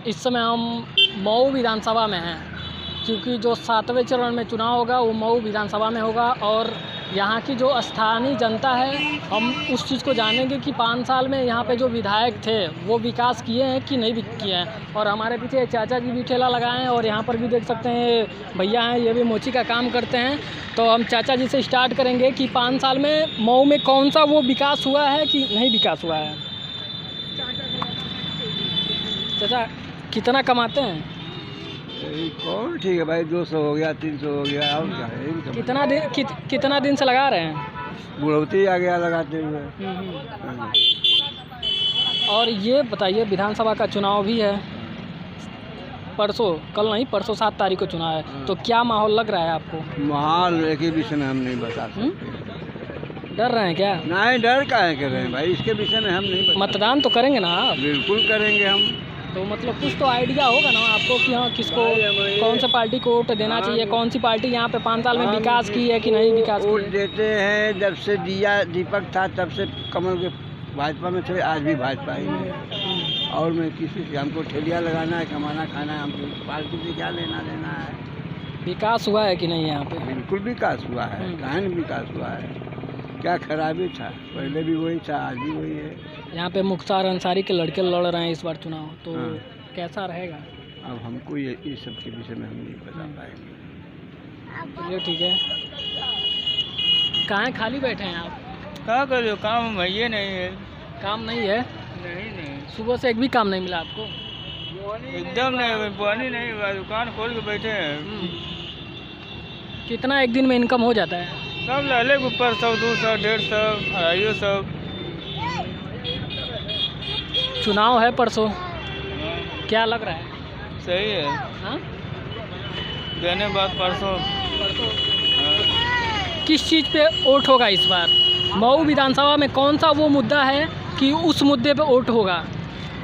इस समय हम मऊ विधानसभा में हैं, क्योंकि जो 7वें चरण में चुनाव होगा वो मऊ विधानसभा में होगा और यहाँ की जो स्थानीय जनता है, हम उस चीज़ को जानेंगे कि 5 साल में यहाँ पे जो विधायक थे वो विकास किए हैं कि नहीं किए हैं। और हमारे पीछे चाचा जी भी ठेला लगाए हैं और यहाँ पर भी देख सकते हैं भैया हैं, ये भी मोची का काम करते हैं। तो हम चाचा जी से स्टार्ट करेंगे कि 5 साल में मऊ में कौन सा वो विकास हुआ है कि नहीं विकास हुआ है। चाचा कितना कमाते हैं? कौन ठीक है भाई, 200 हो गया, 300 हो गया, और क्या है। कितना दिन से लगा रहे हैं? बुढ़ौती आ गया लगाते हुए। और ये बताइए, विधानसभा का चुनाव भी है परसों, कल नहीं परसों 7 तारीख को चुनाव है, तो क्या माहौल लग रहा है आपको? माहौल एक ही विषय में हम नहीं बता सकते। डर रहे हैं क्या? नहीं, डर काहे कर रहे हैं भाई, इसके विषय में हम नहीं बता। मतदान तो करेंगे ना आप? बिल्कुल करेंगे हम। तो मतलब कुछ तो आइडिया होगा ना आपको कि हाँ किसको, कौन सा पार्टी को वोट देना चाहिए, कौन सी पार्टी यहाँ पे 5 साल में विकास की है कि नहीं विकास की है? वोट देते हैं जब से दीपक था तब से कमल के भाजपा में थे, आज भी भाजपा ही में। और मैं किसी से, हमको ठेलिया लगाना है, कमाना खाना है, हमको पार्टी से क्या लेना देना है। विकास हुआ है कि नहीं यहाँ पे? बिल्कुल विकास हुआ है, गहन विकास हुआ है। क्या खराबी था, पहले भी वही था, आज भी वही है। यहाँ पे मुख्तार अंसारी के लड़के लड़ रहे हैं इस बार चुनाव, तो कैसा रहेगा? अब हमको ये सब के विषय में हम नहीं बता पाएंगे। चलिए ठीक है। कहाँ खाली बैठे हैं आप? क्या कर लो, काम भैया नहीं है। काम नहीं है? नहीं सुबह से एक भी काम नहीं मिला आपको? एकदम नहीं, पानी नहीं, दुकान खोल के बैठे हैं। कितना एक दिन में इनकम हो जाता है? सब लाले के ऊपर, 100, 200, 150, 250। चुनाव है परसों, क्या लग रहा है? सही है। हाँ? देने बाद परसों किस चीज़ पे वोट होगा इस बार? मऊ विधानसभा में कौन सा वो मुद्दा है कि उस मुद्दे पे वोट होगा?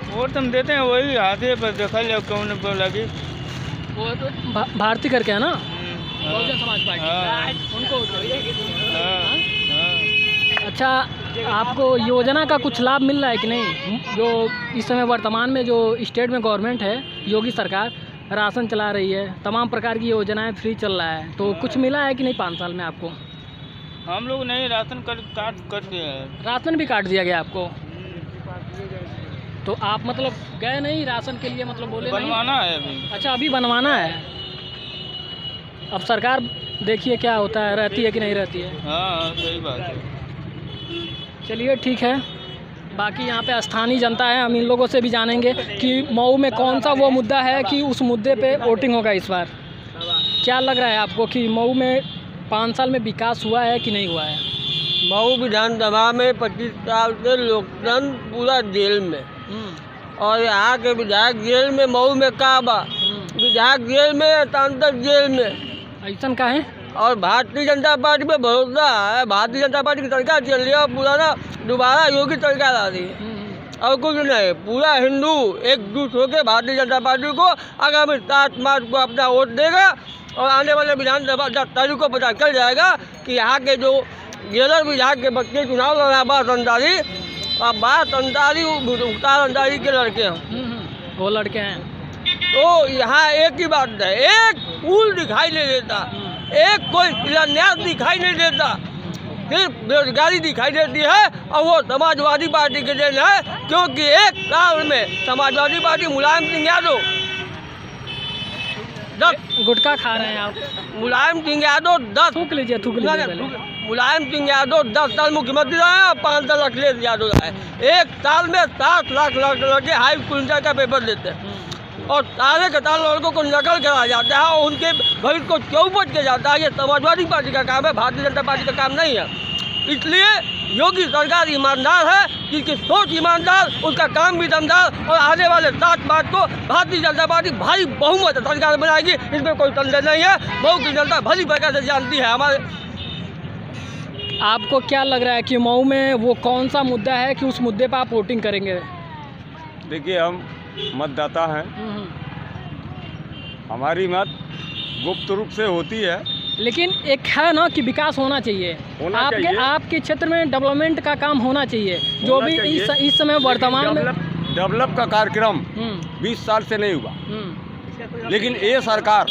वोट हम देते हैं वही हाथे पर, देखा जाए कौन पर लगी। वो तो भारती करके है ना, बहुजन समाज पार्टी, उनको वोट करेंगे। अच्छा, आपको योजना का कुछ लाभ मिल रहा है कि नहीं? जो इस समय वर्तमान में जो स्टेट में गवर्नमेंट है, योगी सरकार राशन चला रही है, तमाम प्रकार की योजनाएं फ्री चल रहा है, तो कुछ मिला है कि नहीं 5 साल में आपको? हम लोग नहीं, राशन काट कर दिया है। राशन भी काट दिया गया आपको? तो आप मतलब गए नहीं राशन के लिए, मतलब बोले बनवाना है अभी। अच्छा, अभी बनवाना है। अब सरकार देखिए क्या होता है, रहती है कि नहीं रहती है। हाँ, सही बात है। चलिए ठीक है। बाकी यहाँ पे स्थानीय जनता है, हम इन लोगों से भी जानेंगे कि मऊ में कौन सा वो मुद्दा है कि उस मुद्दे पे वोटिंग होगा इस बार। क्या लग रहा है आपको कि मऊ में 5 साल में विकास हुआ है कि नहीं हुआ है? मऊ विधानसभा में 25 साल से लोकतंत्र पूरा जेल में, और यहाँ के विधायक जेल में। मऊ में का बा, विधायक जेल में, सांसद जेल में। ऐसा का है? और भारतीय जनता पार्टी पे भरोसा है, भारतीय जनता पार्टी की सरकार चल रही है, और पूरा ना दोबारा योगी सरकार आ रही है। और कुछ नहीं, पूरा हिंदू एकजुट होकर भारतीय जनता पार्टी को आगामी 7 मार्च को अपना वोट देगा। और आने वाले विधानसभा 10 तारीख को पता चल जाएगा कि यहाँ के जो 11 विधायक के बच्चे चुनाव लड़ रहे हैं, बात अंसारी, और बात अंसारी मुख्तार अंसारी के लड़के हैं। वो लड़के हैं। तो यहाँ एक ही बात है, एक पुल दिखाई नहीं देता, एक कोई शिलान्यास दिखाई नहीं देता, सिर्फ बेरोजगारी दिखाई देती है। और वो समाजवादी पार्टी के देन है, क्योंकि 1 साल में समाजवादी पार्टी मुलायम सिंह यादव 10 गुटखा खा रहे हैं आप? मुलायम सिंह यादव 10 थूक लीजिए मुलायम सिंह यादव 10 साल मुख्यमंत्री रहे और 5 साल अखिलेश यादव रहे। 1 साल में 7 लाख लड़के हाई स्कूल का पेपर देते हैं, और सारे के सारे लड़कों को नकल करा जाता है और उनके भविष्य को चौपट किया जाता है। ये समाजवादी पार्टी का काम है, भारतीय जनता पार्टी का काम नहीं है। इसलिए योगी सरकार ईमानदार है, जिसकी सोच ईमानदार, उसका काम भी दमदार, और आने वाले 7 मार्च को भारतीय जनता पार्टी भारी बहुमत सरकार बनाएगी, इसमें कोई संदेह नहीं है। मऊ की जनता भली प्रकार से जानती है। हमारे आपको क्या लग रहा है कि मऊ में वो कौन सा मुद्दा है कि उस मुद्दे पर आप वोटिंग करेंगे? देखिए, हम मतदाता हैं, हमारी मत गुप्त रूप से होती है, लेकिन एक है ना कि विकास होना चाहिए। आपके क्षेत्र में डेवलपमेंट का काम होना चाहिए, जो भी इस समय वर्तमान में डेवलप का कार्यक्रम 20 साल से नहीं हुआ, लेकिन ये सरकार,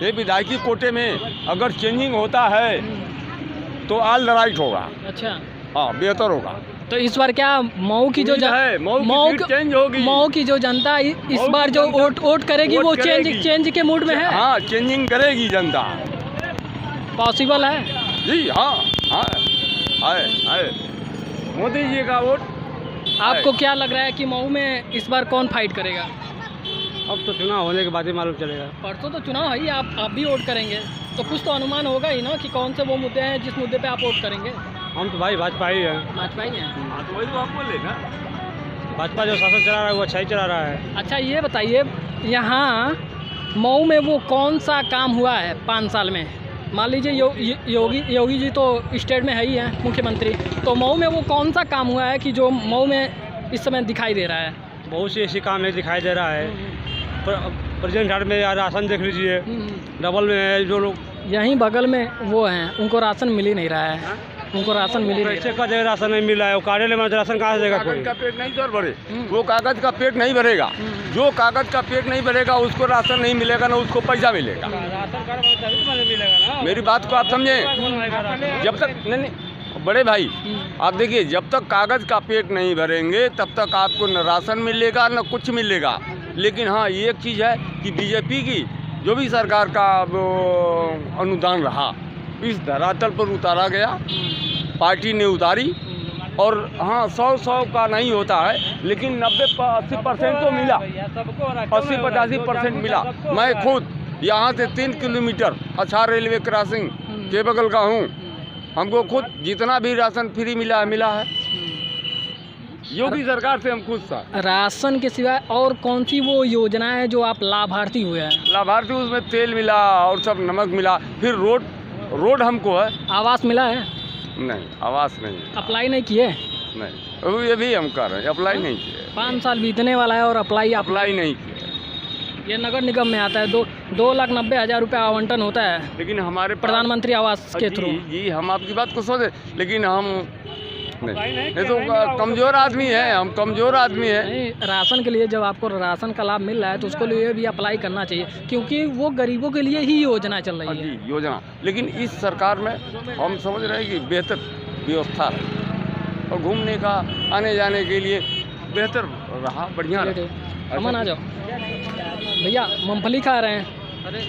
ये विधायकी कोटे में अगर चेंजिंग होता है तो ऑल राइट होगा। अच्छा, हाँ, बेहतर होगा। तो इस बार क्या मऊ की जो मऊ की चेंज होगी। मऊ की जो जनता इस बार जो वोट करेगी वो चेंज के मूड में है। हाँ, चेंजिंग करेगी जनता। पॉसिबल है जी, हाँ हाँ, है मोदी जी का वोट। आपको क्या लग रहा है कि मऊ में इस बार कौन फाइट करेगा? अब तो चुनाव होने के बाद ही मालूम चलेगा। परसों तो चुनाव है ही, आप भी वोट करेंगे तो कुछ तो अनुमान होगा ही ना कि कौन से वो मुद्दे हैं जिस मुद्दे पे आप वोट करेंगे। हम तो भाई भाजपा ही हैं। भाजपा ही हैं। हाँ, तो वही तो आप बोले ना, भाजपा जो शासन चला रहा है वो अच्छा ही चला रहा है। अच्छा, ये बताइए यहाँ मऊ में वो कौन सा काम हुआ है 5 साल में? मान लीजिए योगी जी तो स्टेट में है ही हैं मुख्यमंत्री, तो मऊ में वो कौन सा काम हुआ है कि जो मऊ में इस समय दिखाई दे रहा है? बहुत सी ऐसी काम है दिखाई दे रहा है। प्रेजेंट घाट में राशन देख लीजिए, डबल में है। जो लोग यहीं बगल में वो हैं, उनको राशन मिल ही नहीं रहा है, उनको राशन मिल ही नहीं पैसे का जगह राशन नहीं मिला है। वो कार्यालय में राशन कहाँ से देगा कोई? कागज का पेट नहीं सर भरे, वो कागज का पेट नहीं भरेगा। जो कागज का पेट नहीं भरेगा उसको राशन नहीं मिलेगा, ना उसको पैसा मिलेगा। राशन कार्ड तभी मिलेगा ना। मेरी बात को आप समझे। जब तक नहीं बड़े भाई, आप देखिए, जब तक कागज का पेट नहीं भरेंगे तब तक आपको न राशन मिलेगा न कुछ मिलेगा। लेकिन हाँ, ये एक चीज़ है कि बीजेपी की जो भी सरकार का अनुदान रहा, इस धरातल पर उतारा गया, पार्टी ने उतारी। और हाँ, 100 का नहीं होता है, लेकिन 90-80% तो मिला, 80-85% मिला। मैं खुद यहाँ से 3 किलोमीटर अच्छा रेलवे क्रॉसिंग के बगल का हूँ। हमको खुद जितना भी राशन फ्री मिला है। योगी सरकार से हम खुश था। राशन के सिवाय और कौन सी वो योजना है जो आप लाभार्थी हुए हैं? लाभार्थी उसमें तेल मिला और सब नमक मिला। फिर रोड हमको है। आवास मिला है? नहीं, आवास नहीं। अप्लाई नहीं किए? नहीं, अभी ये भी हम कर रहे हैं, अप्लाई नहीं किए। 5 साल बीतने वाला है और अप्लाई नहीं किए। ये नगर निगम में आता है। 2,90,000 रुपये आवंटन होता है, लेकिन हमारे प्रधानमंत्री आवास के थ्रू। जी, हम आपकी बात को समझे, लेकिन हम नहीं तो कमज़ोर आदमी है, हम कमज़ोर आदमी है। नहीं, राशन के लिए जब आपको राशन का लाभ मिल रहा है तो उसको लिए भी अप्लाई करना चाहिए, क्योंकि वो गरीबों के लिए ही योजना चल रही है। जी, योजना। लेकिन इस सरकार में हम समझ रहे हैं कि बेहतर व्यवस्था है और घूमने का आने जाने के लिए बेहतर रहा, बढ़िया रहा। अमन आ जाओ भैया, मूंगफली खा रहे हैं। अरे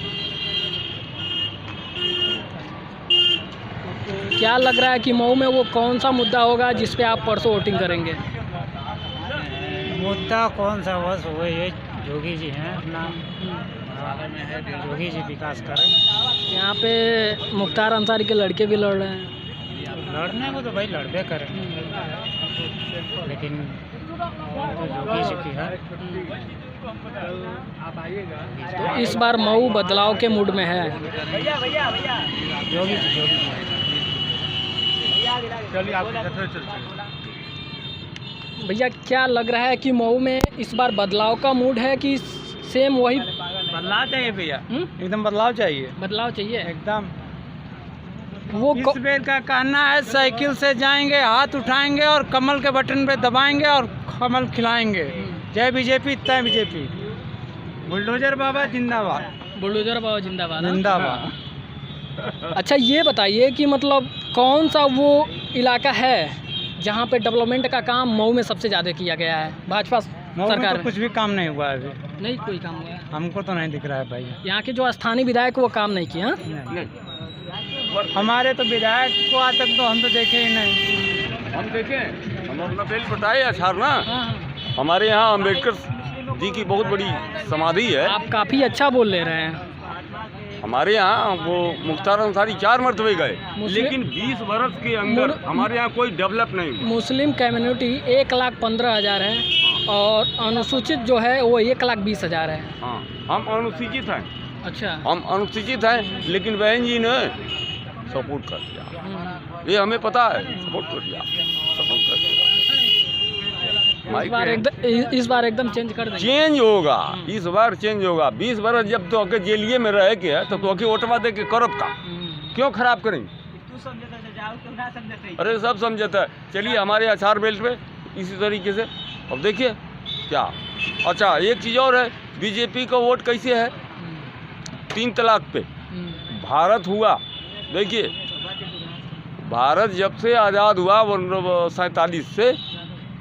क्या लग रहा है कि मऊ में वो कौन सा मुद्दा होगा जिस पे आप परसों वोटिंग करेंगे? मुद्दा कौन सा? बस वही योगी जी हैं अपना, योगी जी विकास करें। यहाँ पे मुख्तार अंसारी के लड़के भी लड़ रहे हैं। लड़ने को तो भाई लड़बे करें, लेकिन तो योगी जी की है। तो इस बार मऊ बदलाव के मूड में है। योगी जी भैया, क्या लग रहा है कि मऊ में इस बार बदलाव का मूड है कि सेम वही? बदलाव चाहिए भैया, एकदम बदलाव चाहिए। बदलाव चाहिए एकदम। वो इस बेर का कहना है साइकिल से जाएंगे, हाथ उठाएंगे और कमल के बटन पे दबाएंगे और कमल खिलाएंगे। जय बीजेपी, तय बीजेपी। बुलडोजर बाबा जिंदाबाद। बुलडोजर बाबा जिंदाबाद। जिंदाबाद। अच्छा, ये बताइए कि मतलब कौन सा वो इलाका है जहाँ पे डेवलपमेंट का काम मऊ में सबसे ज़्यादा किया गया है भाजपा सरकार तो कुछ भी काम नहीं हुआ है अभी। नहीं, कोई काम हुआ है? हमको तो नहीं दिख रहा है भाई। यहाँ के जो स्थानीय विधायक वो काम नहीं किए? हाँ, हमारे तो विधायक को आज तक तो हम तो देखे ही नहीं। हम देखें, हम अपना बेल बताए अछार ना। हाँ। हमारे यहाँ अम्बेडकर जी की बहुत बड़ी समाधि है। आप काफ़ी अच्छा बोल ले रहे हैं। हमारे यहाँ वो मुख्तार अंसारी 4 मरतबे गए, लेकिन 20 वर्ष के अंदर हमारे यहाँ कोई डेवलप नहीं हुआ। मुस्लिम कम्युनिटी 1,15,000 है और अनुसूचित जो है वो 1,20,000 है। हाँ, हम अनुसूचित हैं। अच्छा, हम अनुसूचित हैं, लेकिन बहन जी ने सपोर्ट कर दिया। ये हमें पता है, सपोर्ट कर दिया। इस बार एकदम चेंज कर देंगे। चेंज होगा, इस बार चेंज होगा। 20 वर्ष जब तो आके जेलिए में रह के है, तो आके वोटवा दे के करब का क्यों खराब करेंगे? अरे सब समझता है। चलिए, हमारे अछार बेल्ट पे इसी तरीके से। अब देखिए क्या, अच्छा एक चीज़ और है, बीजेपी का वोट कैसे है 3 तलाक पे। भारत हुआ, देखिए भारत जब से आज़ाद हुआ 47 से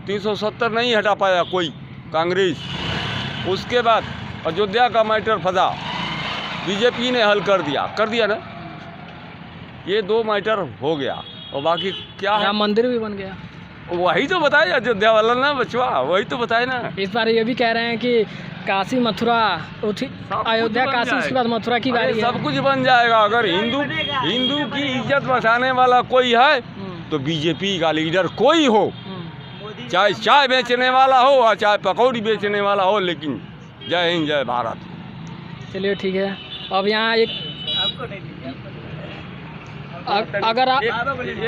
370 नहीं हटा पाया कोई कांग्रेस। उसके बाद अयोध्या का मैटर फंसा, बीजेपी ने हल कर दिया ना, ये 2 मैटर हो गया। और बाकी क्या है, राम मंदिर भी बन गया। वही तो बताए अयोध्या वाला ना बचवा, वही तो बताए ना। इस बार ये भी कह रहे हैं कि काशी मथुरा अयोध्या काशी, उसके बाद मथुरा की बारी है। सब कुछ बन जाएगा। अगर हिंदू की इज्जत बचाने वाला कोई है तो बीजेपी का लीडर कोई हो, चाहे चाय बेचने वाला हो और चाहे पकौड़ी बेचने वाला हो, लेकिन जय हिंद जय भारत। चलिए ठीक है। अब यहाँ एक अगर आप एक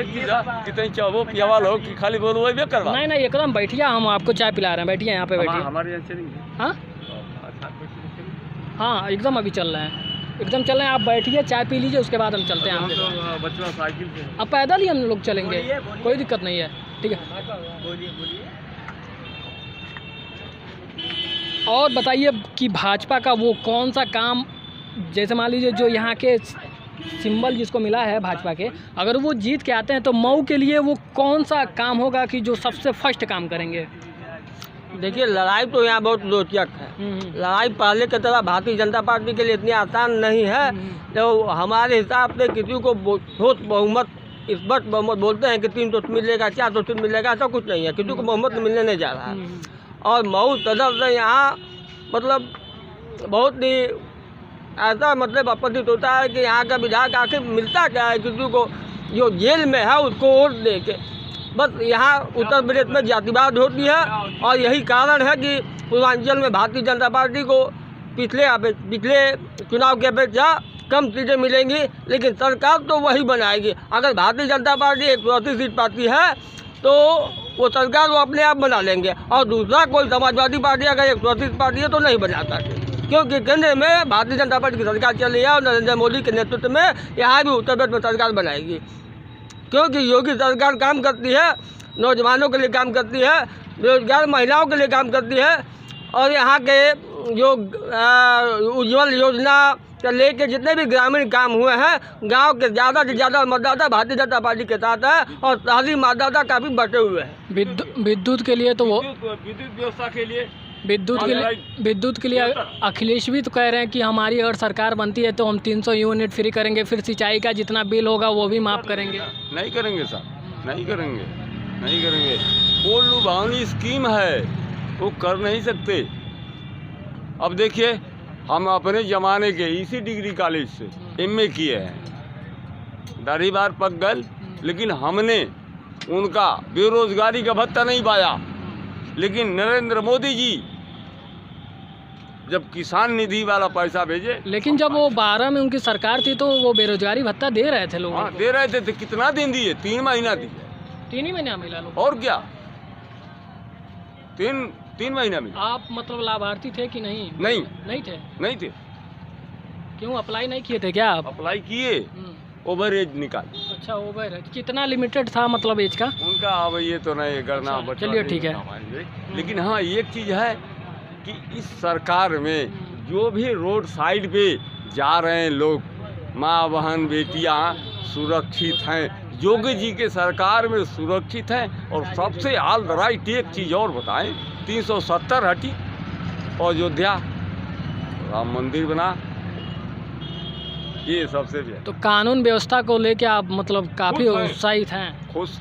चीज़ कितनी चाहो पियावा लो कि खाली बोलो वही भी करवा। नहीं एकदम बैठिए, हम आपको चाय पिला रहे हैं, बैठिए यहाँ पे बैठिए। हमारे यहाँ चलेंगे। हाँ हाँ एकदम अभी चल रहे हैं, एकदम चल रहे हैं। आप बैठिए चाय पी लीजिए, उसके बाद हम चलते हैं। तो बच्चों साइकिल से, अब पैदल ही हम लोग चलेंगे, कोई दिक्कत नहीं है। ठीक है, और बताइए कि भाजपा का वो कौन सा काम, जैसे मान लीजिए जो यहाँ के सिंबल जिसको मिला है भाजपा के, अगर वो जीत के आते हैं तो मऊ के लिए वो कौन सा काम होगा कि जो सबसे फर्स्ट काम करेंगे? देखिए लड़ाई तो यहाँ बहुत रोचक है। लड़ाई पहले की तरह भारतीय जनता पार्टी के लिए इतनी आसान नहीं है। तो हमारे हिसाब से किसी को ठोस बहुमत, इस वक्त बहुमत बोलते हैं कि 300 सीट मिलेगा, 400 सीट मिलेगा, ऐसा कुछ नहीं है। किसी को बहुमत मिलने नहीं जा रहा है। और मऊ सदर से यहाँ मतलब बहुत ही ऐसा मतलब अप्रतीत होता है कि यहाँ का विधायक आखिर मिलता क्या है किसी को, जो जेल में है उसको वोट दे के। बस यहाँ उत्तर प्रदेश में जातिवाद होती है और यही कारण है कि पूर्वांचल में भारतीय जनता पार्टी को पिछले चुनाव के अपेक्षा कम सीटें मिलेंगी, लेकिन सरकार तो वही बनाएगी। अगर भारतीय जनता पार्टी 180 सीट पाती है तो वो सरकार वो अपने आप बना लेंगे, और दूसरा कोई समाजवादी पार्टी अगर 180 सीट पाती है तो नहीं बना सकती, क्योंकि केंद्र में भारतीय जनता पार्टी की सरकार चल रही है और नरेंद्र मोदी के नेतृत्व में यहाँ भी उत्तर प्रदेश में सरकार बनाएगी। क्योंकि योगी सरकार काम करती है, नौजवानों के लिए काम करती है, बेरोजगार महिलाओं के लिए काम करती है, और यहाँ के जो उज्ज्वल योजना से लेके जितने भी ग्रामीण काम हुए हैं, गांव के ज़्यादा से ज़्यादा मतदाता भारतीय जनता पार्टी के साथ है, और शहरी मतदाता काफ़ी बटे हुए हैं। विद्युत के लिए तो वो विद्युत व्यवस्था के लिए, विद्युत के लिए अखिलेश भी तो कह रहे हैं कि हमारी अगर सरकार बनती है तो हम 300 यूनिट फ्री करेंगे, फिर सिंचाई का जितना बिल होगा वो भी माफ़ करेंगे। नहीं करेंगे साहब, नहीं करेंगे। वो लुभावनी स्कीम है, वो कर नहीं सकते। अब देखिए हम अपने ज़माने के इसी डिग्री कॉलेज से MA किए हैं, दाढ़ी बार पक गल, लेकिन हमने उनका बेरोजगारी का भत्ता नहीं पाया। लेकिन नरेंद्र मोदी जी जब किसान निधि वाला पैसा भेजे, लेकिन जब वो 12 में उनकी सरकार थी तो वो बेरोजगारी भत्ता दे रहे थे लोगों को। दे रहे थे, कितना दिन दिए? 3 महीना दिए। 3 ही महीना मिला लोग, और क्या, 3 महीना मिला। आप मतलब लाभार्थी थे कि नहीं? नहीं थे। क्यों अप्लाई नहीं किए थे क्या आप? अप्लाई किए, ओवर एज निकाल। अच्छा, ओवर एज कितना लिमिटेड था मतलब एज का उनका? अब ये तो नहीं करना। चलिए ठीक है। लेकिन हाँ एक चीज़ है कि इस सरकार में जो भी रोड साइड पे जा रहे हैं लोग, माँ बहन बेटियाँ सुरक्षित हैं। योगी जी के सरकार में सुरक्षित हैं। और सबसे ऑल राइट एक चीज़ और बताएं, 370 हटी, अयोध्या राम मंदिर बना, ये सबसे भी। तो कानून व्यवस्था को लेके आप मतलब काफ़ी उत्साहित हैं? खुश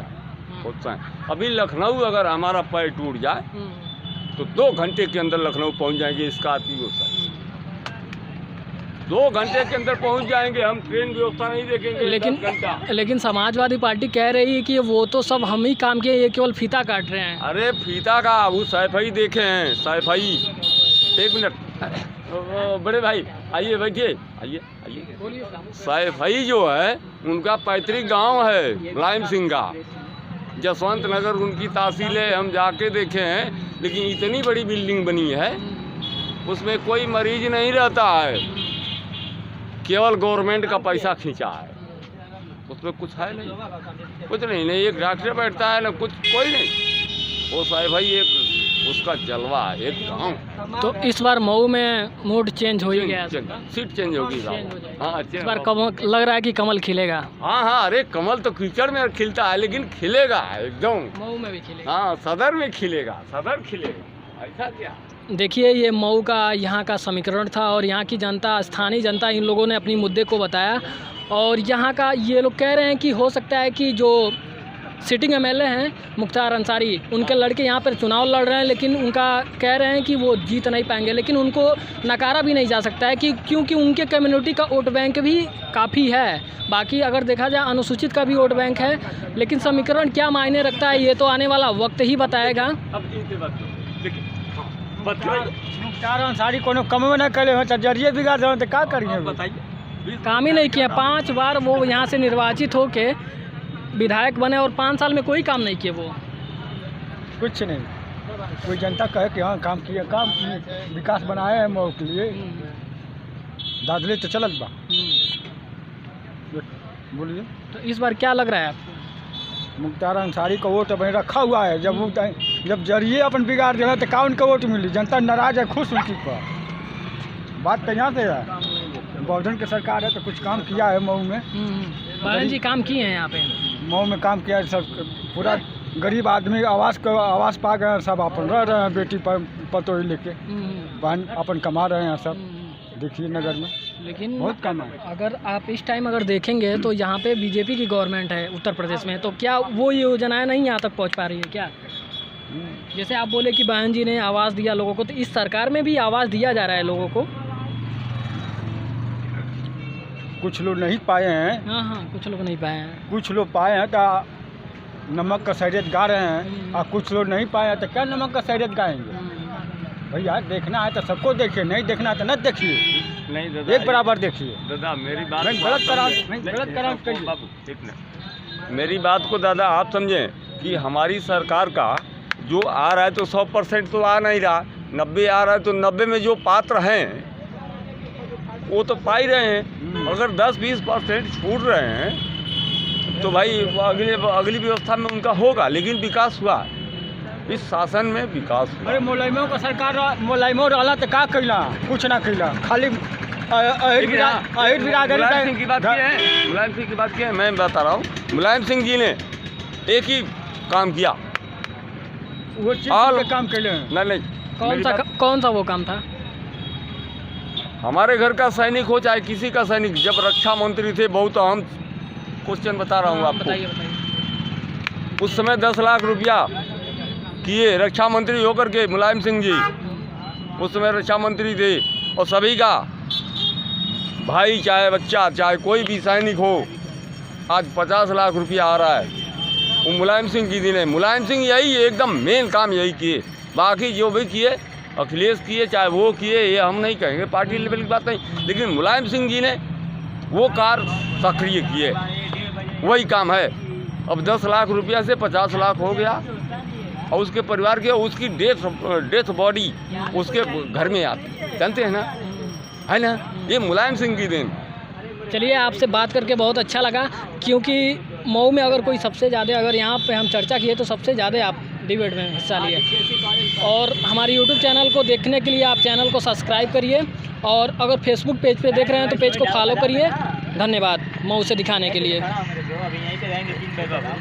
हैं। अभी लखनऊ अगर हमारा पैर टूट जाए तो 2 घंटे के अंदर लखनऊ पहुंच जाएंगे स्कॉर्पियो से। 2 घंटे के अंदर पहुंच जाएंगे हम, ट्रेन व्यवस्था नहीं देखेंगे। लेकिन समाजवादी पार्टी कह रही है कि वो तो सब हम ही काम किए, ये केवल फीता काट रहे हैं। अरे फीता का वो सैफई देखे हैं, सैफई। 1 मिनट बड़े भाई आइए, बैठिए, आइए। सैफई जो है उनका पैतृक गांव है मुलायम सिंह का, जसवंत नगर उनकी तहसील है। हम जाके देखे हैं, लेकिन इतनी बड़ी बिल्डिंग बनी है उसमें कोई मरीज नहीं रहता है, केवल गवर्नमेंट का पैसा खींचा है, उसमें कुछ है नहीं, एक डॉक्टर बैठता है ना कुछ, कोई नहीं। वो साहब भाई एक उसका जलवा है, एक गाँव। तो इस बार मऊ में मूड चेंज हो ही गया है। सीट चेंज होगी चेंज हो जाएगा। हाँ इस बार कमल लग रहा है कि कमल खिलेगा। हाँ हाँ, अरे कमल तो कीचड़ में खिलता है लेकिन खिलेगा एकदम। मऊ में भी खिलेगा। हाँ, सदर में खिलेगा, सदर खिलेगा। ऐसा क्या? देखिए, ये मऊ का यहाँ का समीकरण था और यहाँ की जनता, स्थानीय जनता, इन लोगों ने अपनी मुद्दे को बताया। और यहाँ का ये लोग कह रहे हैं कि हो सकता है कि जो सिटिंग एमएलए हैं मुख्तार अंसारी, उनके लड़के यहाँ पर चुनाव लड़ रहे हैं, लेकिन उनका कह रहे हैं कि वो जीत नहीं पाएंगे। लेकिन उनको नकारा भी नहीं जा सकता है कि क्योंकि उनके कम्युनिटी का वोट बैंक भी काफ़ी है। बाकी अगर देखा जाए अनुसूचित का भी वोट बैंक है, लेकिन समीकरण क्या मायने रखता है ये तो आने वाला वक्त ही बताएगा। मुख्तार अंसारी कोनो कम न करे हो तो जरिए बिगाड़ दो तो क्या करिए? बताइए। काम ही नहीं किया। 5 बार वो यहाँ से निर्वाचित होके विधायक बने और 5 साल में कोई काम नहीं किए वो। कुछ नहीं, कोई जनता कहे कि हाँ काम किए, काम किए, विकास बनाए हैं मऊ के लिए, दादले तो चलत बा। बोलिए। तो इस बार क्या लग रहा है आपको? मुख्तार अंसारी का वोट अब रखा हुआ है। जब जरिए अपन बिगाड़ दे तो का उनका वोट मिली? जनता नाराज है, खुश उनकी पर। बात तो यहाँ से है, बहुजन की सरकार है तो कुछ काम किया है मऊ में। बहन जी काम किए हैं यहाँ पे मऊ में, काम किया है सब। पूरा गरीब आदमी आवास पा गए हैं, सब अपन रह रहे हैं, बेटी पर पतोही लेके बहन अपन कमा रहे हैं सब। देखिए नगर में लेकिन बहुत कम है। अगर आप इस टाइम अगर देखेंगे तो यहाँ पे बीजेपी की गवर्नमेंट है उत्तर प्रदेश में, तो क्या वो योजनाएं नहीं यहाँ तक पहुँच पा रही है क्या? जैसे आप बोले कि बहन जी ने आवाज़ दिया लोगों को, तो इस सरकार में भी आवाज़ दिया जा रहा है लोगों को। कुछ लोग नहीं पाए हैं। हाँ हाँ, कुछ लोग नहीं पाए हैं। कुछ लोग पाए हैं तो नमक का शरीयत गा रहे हैं, और कुछ लोग नहीं पाए हैं तो क्या नमक का शरीयत गाएंगे? भैया देखना है तो सबको देखिए, नहीं देखना है तो न देखिए, नहीं दादा, एक बराबर देखिए। दादा मेरी बात गलत करा मेरी बात को दादा आप समझें कि हमारी सरकार का जो आ रहा है तो 100% तो आ नहीं रहा, 90 आ रहा है तो 90 में जो पात्र हैं वो तो पा ही रहे हैं। अगर 10-20% छूट रहे हैं तो भाई अगली व्यवस्था में उनका होगा, लेकिन विकास हुआ इस शासन में, विकास हुआ। अरे मुलायमों का सरकार मुलायमों डाला तो का कैला? कुछ ना कैला, खाली मुलायम सिंह की बात की है, मुलायम सिंह की बात की है। मैं बता रहा हूँ, मुलायम सिंह जी ने एक ही काम किया, वो चीज काम कैले हैं। नहीं कौन सा वो काम था? हमारे घर का सैनिक हो चाहे किसी का सैनिक, जब रक्षा मंत्री थे, बहुत अहम क्वेश्चन बता रहा हूँ आपको। बताइए। उस समय 10 लाख रुपया किए रक्षा मंत्री होकर के मुलायम सिंह जी, उस समय रक्षा मंत्री थे। और सभी का भाई चाहे बच्चा चाहे कोई भी सैनिक हो, आज 50 लाख रुपया आ रहा है, वो मुलायम सिंह जी ने, मुलायम सिंह यही एकदम मेन काम यही किए। बाकी जो भी किए अखिलेश किए, चाहे वो किए, ये हम नहीं कहेंगे, पार्टी लेवल की बात नहीं, लेकिन मुलायम सिंह जी ने वो कार्य सक्रिय किए, वही काम है। अब 10 लाख रुपया से 50 लाख हो गया, और उसके परिवार के उसकी डेथ बॉडी उसके घर में आती, जानते हैं ना, है ना, ये मुलायम सिंह की देन। चलिए, आपसे बात करके बहुत अच्छा लगा, क्योंकि मऊ में अगर कोई सबसे ज़्यादा, अगर यहाँ पे हम चर्चा किए तो सबसे ज़्यादा आप डिबेट में हिस्सा लिए। और हमारे यूट्यूब चैनल को देखने के लिए आप चैनल को सब्सक्राइब करिए, और अगर फेसबुक पेज पे देख रहे हैं तो पेज को फॉलो करिए। धन्यवाद मऊ से दिखाने के लिए।